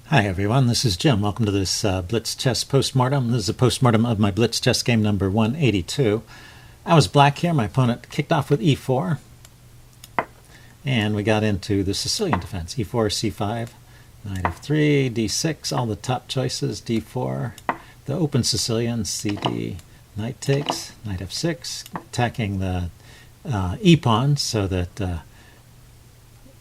Hi everyone, this is Jim. Welcome to this Blitz chess postmortem. This is a postmortem of my Blitz chess game number 182. I was black here. My opponent kicked off with e4, and we got into the Sicilian defense. e4, c5, knight f3, d6, all the top choices, d4, the open Sicilian, cd, knight takes, knight f6, attacking the e-pawn so that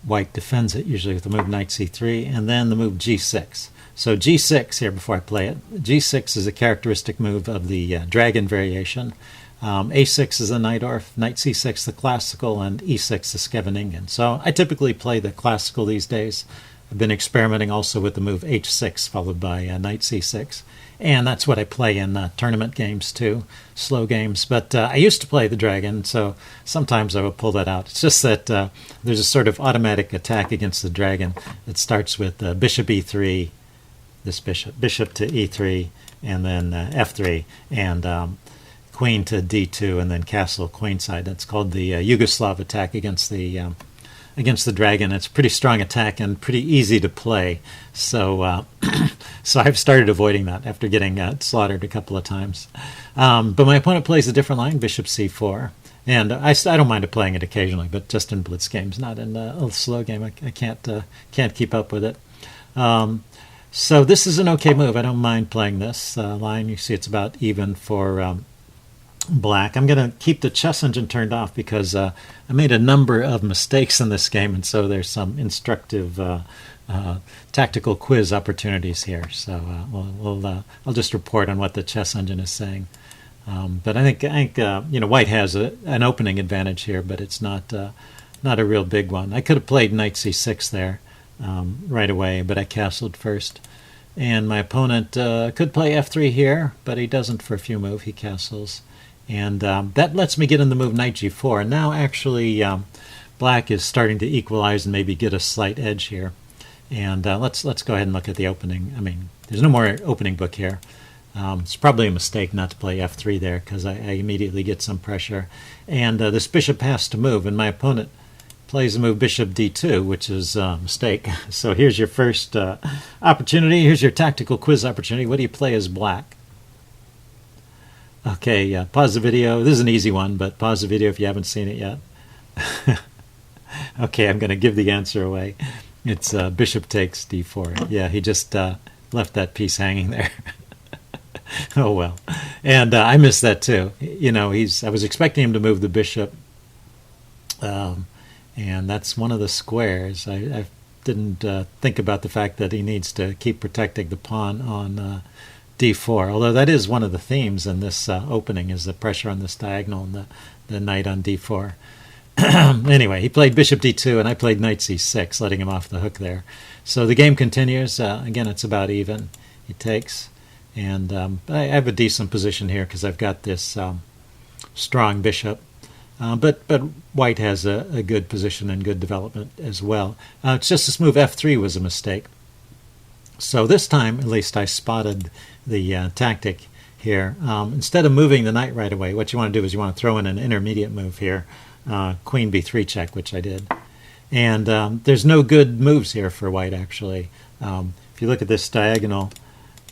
white defends it, usually with the move knight c3, and then the move g6. So g6 here, before I play it, g6 is a characteristic move of the dragon variation. a6 is a knight orf, knight c6 the classical, and e6 the Scheveningen. So I typically play the classical these days. I've been experimenting also with the move h6 followed by knight c6. And that's what I play in tournament games too, slow games. But I used to play the dragon, so sometimes I will pull that out. It's just that there's a sort of automatic attack against the dragon. It starts with bishop e3, this bishop to e3, and then f3, and queen to d2, and then castle queenside. That's called the Yugoslav attack against the dragon. It's a pretty strong attack and pretty easy to play. So so I've started avoiding that after getting slaughtered a couple of times. But my opponent plays a different line, bishop c4. And I don't mind playing it occasionally, but just in blitz games, not in a slow game. I can't keep up with it. So this is an okay move. I don't mind playing this line. You see it's about even for black. I'm going to keep the chess engine turned off because I made a number of mistakes in this game, and so there's some instructive tactical quiz opportunities here. So I'll just report on what the chess engine is saying. But I think white has an opening advantage here, but it's not a real big one. I could have played knight c6 there right away, but I castled first. And my opponent could play f3 here, but he doesn't for a few moves. He castles. And that lets me get in the move knight g4. And now actually black is starting to equalize and maybe get a slight edge here. And let's go ahead and look at the opening. I mean, there's no more opening book here. It's probably a mistake not to play f3 there because I immediately get some pressure. And this bishop has to move, and my opponent plays the move bishop d2, which is a mistake. So here's your first opportunity. Here's your tactical quiz opportunity. What do you play as black? Okay, pause the video. This is an easy one, but pause the video if you haven't seen it yet. Okay, I'm going to give the answer away. It's bishop takes d4. Yeah, he just left that piece hanging there. Oh well. And I missed that too. I was expecting him to move the bishop, and that's one of the squares. I didn't think about the fact that he needs to keep protecting the pawn on d4, although that is one of the themes in this opening, is the pressure on this diagonal and the knight on d4. Anyway, he played bishop d2, and I played knight c6, letting him off the hook there. So the game continues. Again, it's about even. He takes, and I have a decent position here because I've got this strong bishop. But white has a good position and good development as well. It's just this move f3 was a mistake. So this time, at least, I spotted the tactic here. Instead of moving the knight right away, what you want to do is you want to throw in an intermediate move here, queen b3 check, which I did. And there's no good moves here for white, actually. If you look at this diagonal,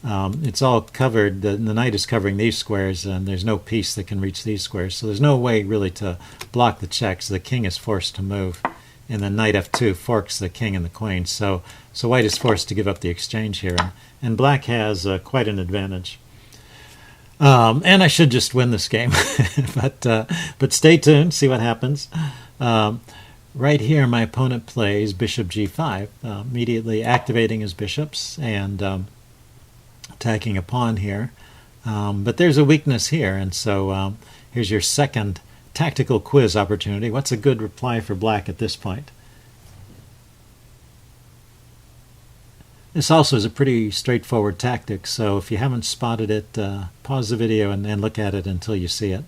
it's all covered. The knight is covering these squares, and there's no piece that can reach these squares. So there's no way really to block the check, so the king is forced to move. And then knight f2 forks the king and the queen. So white is forced to give up the exchange here. And black has quite an advantage. And I should just win this game. But stay tuned, see what happens. Right here, my opponent plays bishop g5, immediately activating his bishops and attacking a pawn here. But there's a weakness here, and so here's your second tactical quiz opportunity. What's a good reply for black at this point? This also is a pretty straightforward tactic, so if you haven't spotted it, pause the video and look at it until you see it.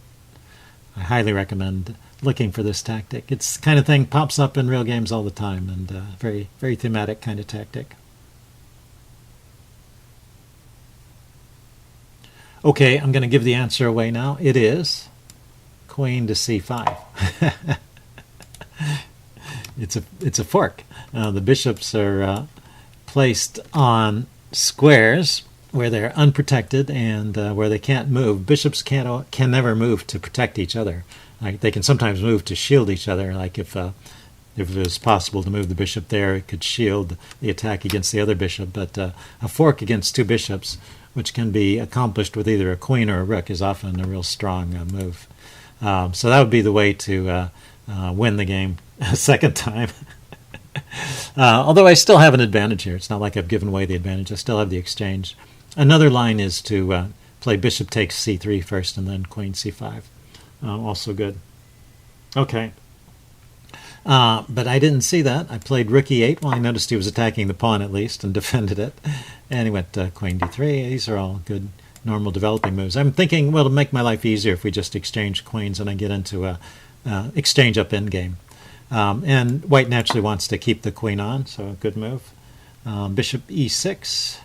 I highly recommend looking for this tactic. It's the kind of thing pops up in real games all the time, and very, very thematic kind of tactic. Okay, I'm going to give the answer away now. It is queen to c5. It's a fork. The bishops are placed on squares where they're unprotected and where they can't move. Bishops can never move to protect each other. Like, they can sometimes move to shield each other. Like if it was possible to move the bishop there, it could shield the attack against the other bishop. But a fork against two bishops, which can be accomplished with either a queen or a rook, is often a real strong move. So that would be the way to win the game a second time. Although I still have an advantage here. It's not like I've given away the advantage. I still have the exchange. Another line is to play bishop takes c3 first and then queen c5. Also good. Okay. But I didn't see that. I played rook e8. Well, I noticed he was attacking the pawn at least and defended it. And he went queen d3. These are all good, normal developing moves. I'm thinking, well, it'll make my life easier if we just exchange queens and I get into a exchange up endgame. And white naturally wants to keep the queen on, so a good move. Bishop e6.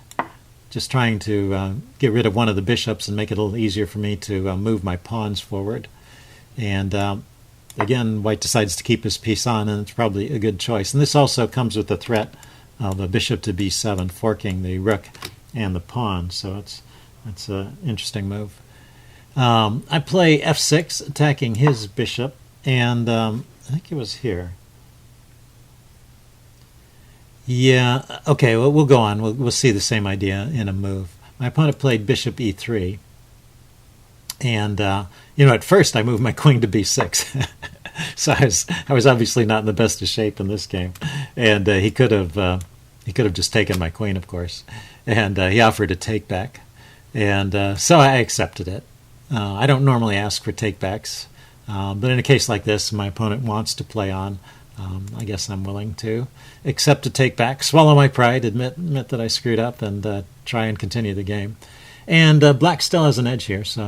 Just trying to get rid of one of the bishops and make it a little easier for me to move my pawns forward. And again, white decides to keep his piece on, and it's probably a good choice. And this also comes with the threat of a bishop to b7, forking the rook and the pawn. So it's an interesting move. I play f6, attacking his bishop, and I think it was here. Yeah, okay, well, we'll go on. We'll see the same idea in a move. My opponent played bishop e3. And, at first I moved my queen to b6. So I was obviously not in the best of shape in this game. And he could have just taken my queen, of course. And he offered a take back. And so I accepted it. I don't normally ask for takebacks. But in a case like this, my opponent wants to play on. I guess I'm willing to accept a take back, swallow my pride, admit that I screwed up, and try and continue the game. And black still has an edge here, so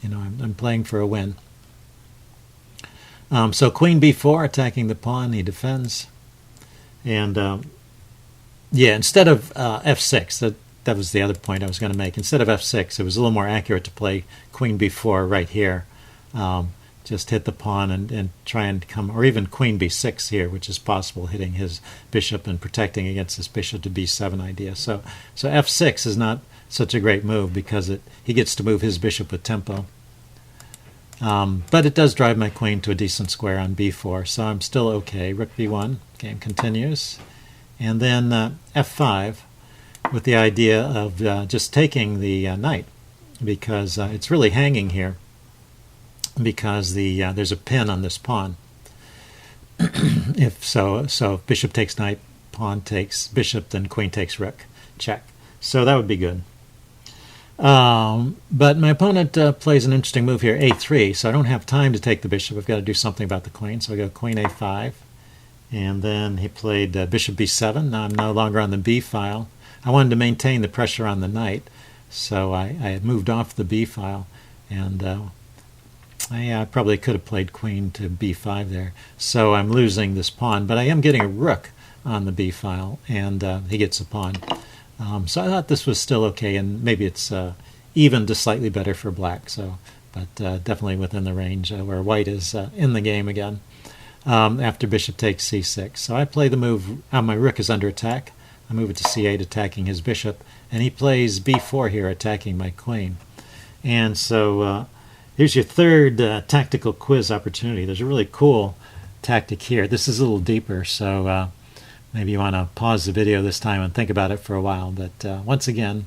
I'm playing for a win. So queen b4, attacking the pawn, he defends. And instead of f6, that was the other point I was going to make. Instead of f6, it was a little more accurate to play queen b4 right here. Just hit the pawn and try and come, or even queen b6 here, which is possible, hitting his bishop and protecting against this bishop to b7 idea. So f6 is not such a great move because he gets to move his bishop with tempo. But it does drive my queen to a decent square on b4, so I'm still okay. Rook b1, game continues. And then f5 with the idea of just taking the knight, because it's really hanging here. Because there's a pin on this pawn. So bishop takes knight, pawn takes bishop, then queen takes rook, check. So that would be good. But my opponent plays an interesting move here, a3. So I don't have time to take the bishop. I've got to do something about the queen. So I go queen a5, and then he played bishop b7. Now I'm no longer on the b file. I wanted to maintain the pressure on the knight, so I had moved off the b file, and I probably could have played queen to b5 there. So I'm losing this pawn, but I am getting a rook on the b file, and he gets a pawn. So I thought this was still okay, and maybe it's even to slightly better for black. But definitely within the range where white is in the game again. After bishop takes c6, so I play the move. My rook is under attack. I move it to c8, attacking his bishop, and he plays b4 here, attacking my queen. And so here's your third tactical quiz opportunity. There's a really cool tactic here. This is a little deeper, so maybe you want to pause the video this time and think about it for a while. But once again,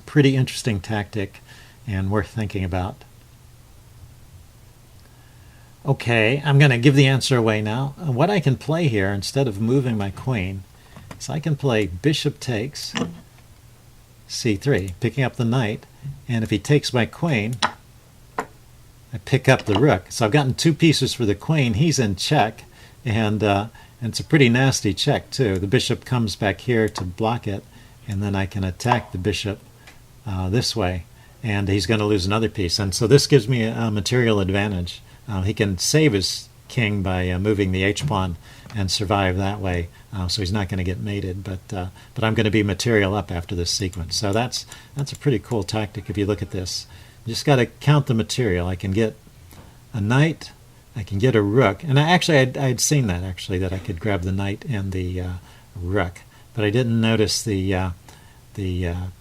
pretty interesting tactic and worth thinking about. Okay, I'm going to give the answer away now. What I can play here, instead of moving my queen, is I can play bishop takes c3, picking up the knight, and if he takes my queen, I pick up the rook. So I've gotten two pieces for the queen. He's in check, and it's a pretty nasty check too. The bishop comes back here to block it, and then I can attack the bishop this way, and he's going to lose another piece. And so this gives me a material advantage. He can save his king by moving the h-pawn and survive that way, so he's not going to get mated, but I'm going to be material up after this sequence. So that's a pretty cool tactic if you look at this. You just got to count the material. I can get a knight, I can get a rook, and I'd seen that actually, that I could grab the knight and the rook, but I didn't notice the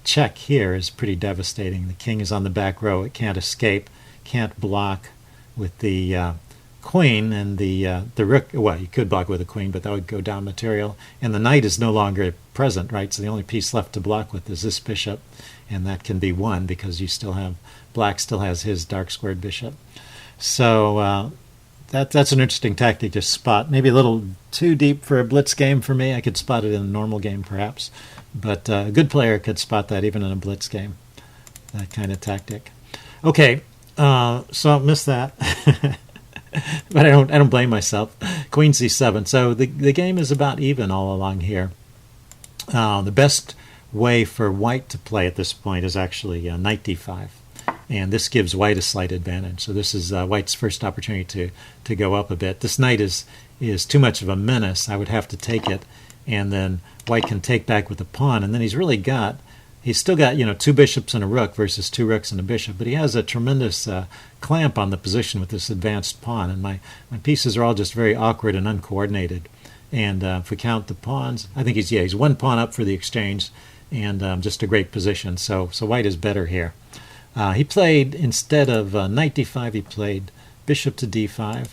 check here is pretty devastating. The king is on the back row. It can't escape, can't block with the queen, and the rook. Well, you could block with a queen, but that would go down material. And the knight is no longer present, right? So the only piece left to block with is this bishop, and that can be won because you still have black still has his dark squared bishop. So that's an interesting tactic to spot. Maybe a little too deep for a blitz game for me. I could spot it in a normal game perhaps, but a good player could spot that even in a blitz game. That kind of tactic. Okay, so I missed that. But I don't blame myself. Queen c7. So the game is about even all along here. The best way for white to play at this point is actually knight d5, and this gives white a slight advantage. So this is white's first opportunity to go up a bit. This knight is too much of a menace. I would have to take it, and then white can take back with the pawn, and then he's still got, two bishops and a rook versus two rooks and a bishop, but he has a tremendous clamp on the position with this advanced pawn, and my pieces are all just very awkward and uncoordinated. And if we count the pawns, I think he's one pawn up for the exchange, and just a great position. So white is better here. He played, instead of knight d5, he played bishop to d5,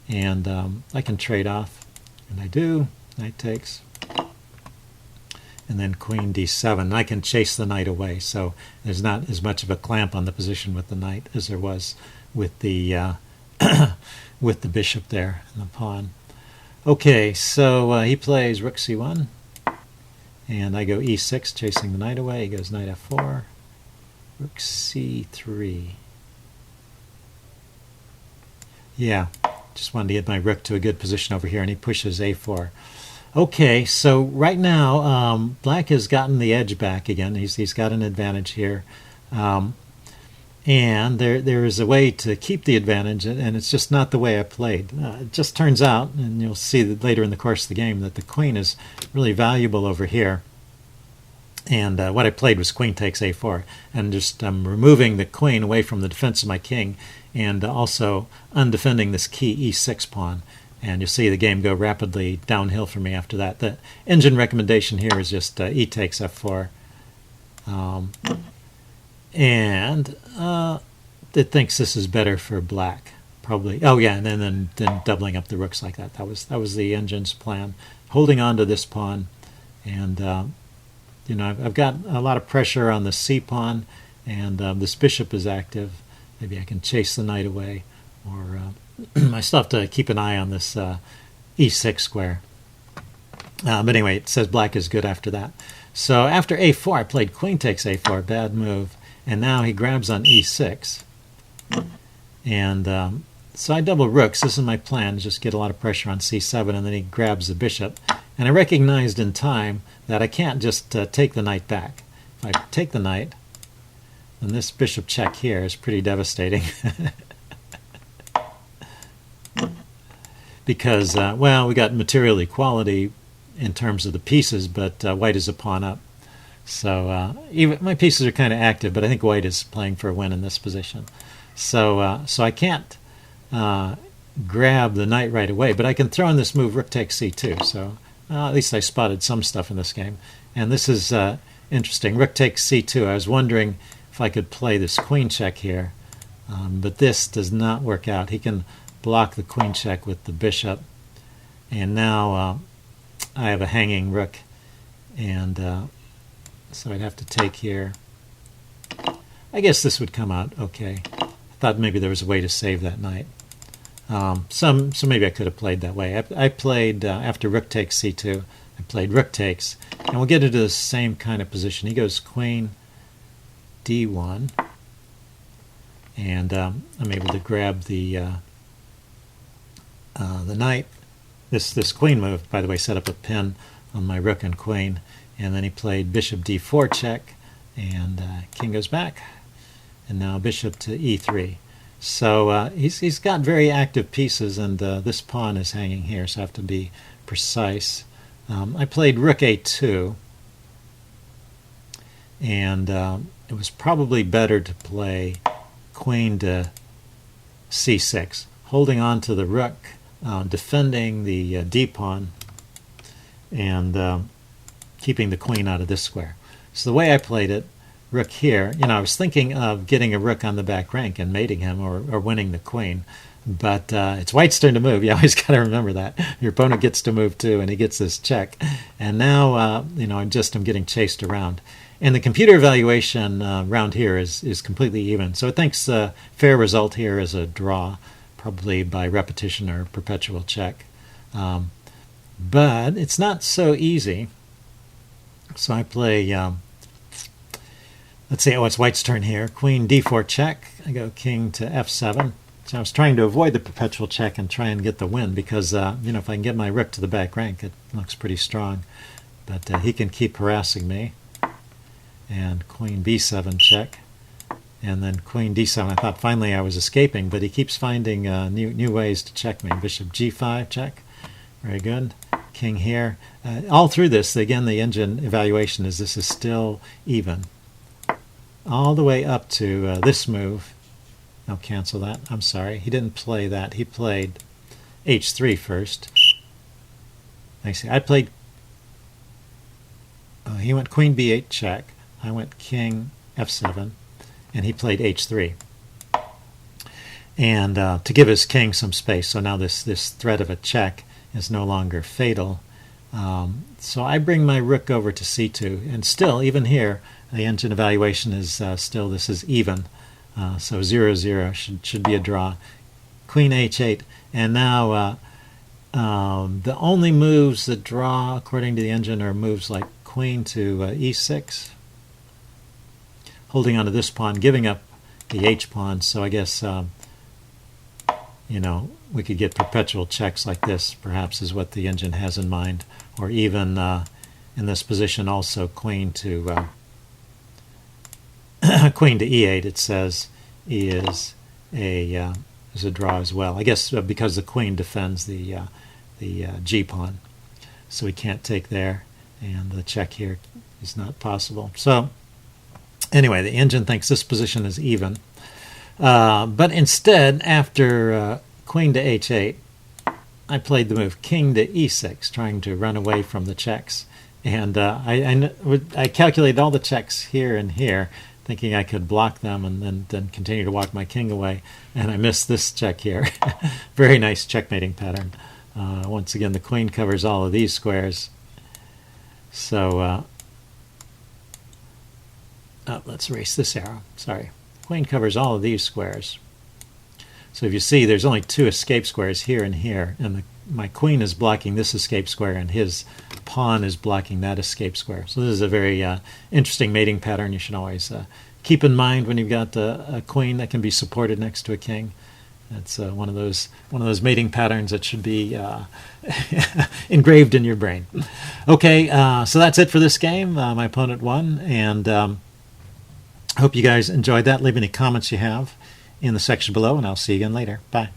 and I can trade off, and I do. Knight takes. And then queen d7. And I can chase the knight away, so there's not as much of a clamp on the position with the knight as there was with the with the bishop there and the pawn. Okay, so he plays rook c1, and I go e6, chasing the knight away. He goes knight f4, rook c3. Yeah, just wanted to get my rook to a good position over here, and he pushes a4. Okay, so right now black has gotten the edge back again. He's got an advantage here, and there is a way to keep the advantage, and it's just not the way I played. It just turns out, and you'll see that later in the course of the game, that the queen is really valuable over here. And what I played was queen takes a4, and just removing the queen away from the defense of my king, and also undefending this key e6 pawn. And you'll see the game go rapidly downhill for me after that. The engine recommendation here is just e takes f4. And it thinks this is better for black, probably. Oh yeah, and then doubling up the rooks like that. That was the engine's plan. Holding on to this pawn, and I've got a lot of pressure on the c pawn, and this bishop is active. Maybe I can chase the knight away, or I still have to keep an eye on this e6 square. But anyway, it says black is good after that. So after a4, I played queen takes a4, bad move, and now he grabs on e6. And so I double rooks. This is my plan, just get a lot of pressure on c7, and then he grabs the bishop. And I recognized in time that I can't just take the knight back. If I take the knight, then this bishop check here is pretty devastating. Because, we got material equality in terms of the pieces, but white is a pawn up. So even my pieces are kind of active, but I think white is playing for a win in this position. So I can't grab the knight right away, but I can throw in this move rook takes c2. So at least I spotted some stuff in this game. And this is interesting. Rook takes c2. I was wondering if I could play this queen check here, but this does not work out. He can block the queen check with the bishop, and now I have a hanging rook, and so I'd have to take here. I guess this would come out okay. I thought maybe there was a way to save that knight. So maybe I could have played that way. I played after rook takes c2. I played rook takes, and we'll get into the same kind of position. He goes queen d1, and I'm able to grab the knight. This queen move, by the way, set up a pin on my rook and queen, and then he played bishop d4 check, and king goes back, and now bishop to e3. So he's got very active pieces, and this pawn is hanging here, so I have to be precise. I played rook a2, and it was probably better to play queen to c6, holding on to the rook, defending the d pawn, and keeping the queen out of this square. So the way I played it, rook here, I was thinking of getting a rook on the back rank and mating him or winning the queen. But it's white's turn to move. You always got to remember that. Your opponent gets to move too, and he gets this check. And now, I'm getting chased around. And the computer evaluation round here is completely even. So it thinks the fair result here is a draw, probably by repetition or perpetual check. But it's not so easy. So I play... let's see, it's white's turn here. Queen d4 check. I go king to f7. So I was trying to avoid the perpetual check and try and get the win because, if I can get my rook to the back rank, it looks pretty strong. But he can keep harassing me. And queen b7 check. And then queen d7. I thought finally I was escaping, but he keeps finding new ways to check me. Bishop g5 check. Very good. King here. All through this, again, the engine evaluation is this is still even. All the way up to this move. I'll cancel that. I'm sorry. He didn't play that. He played h3 first. I see. I played... he went queen b8 check. I went king f7. And he played h3. And to give his king some space. So now this threat of a check is no longer fatal. So I bring my rook over to c2. And still, even here, the engine evaluation is still, this is even. So 0-0 should be a draw. Queen h8. And now the only moves that draw, according to the engine, are moves like queen to e6. Holding onto this pawn, giving up the h-pawn. So I guess, we could get perpetual checks like this, perhaps, is what the engine has in mind. Or even in this position also queen to... queen to e8, it says, is a draw as well. I guess because the queen defends the g-pawn, so we can't take there, and the check here is not possible. So anyway, the engine thinks this position is even, but instead, after queen to h8, I played the move king to e6, trying to run away from the checks, and I calculated all the checks here and here, thinking I could block them and then continue to walk my king away, and I missed this check here. Very nice checkmating pattern. Once again, the queen covers all of these squares. So let's erase this arrow. Sorry. Queen covers all of these squares. So if you see, there's only two escape squares here and here, and my queen is blocking this escape square, and his pawn is blocking that escape square. So this is a very interesting mating pattern you should always keep in mind when you've got a queen that can be supported next to a king. It's one of those mating patterns that should be engraved in your brain. Okay, so that's it for this game. My opponent won, and hope you guys enjoyed that. Leave any comments you have in the section below, and I'll see you again later. Bye.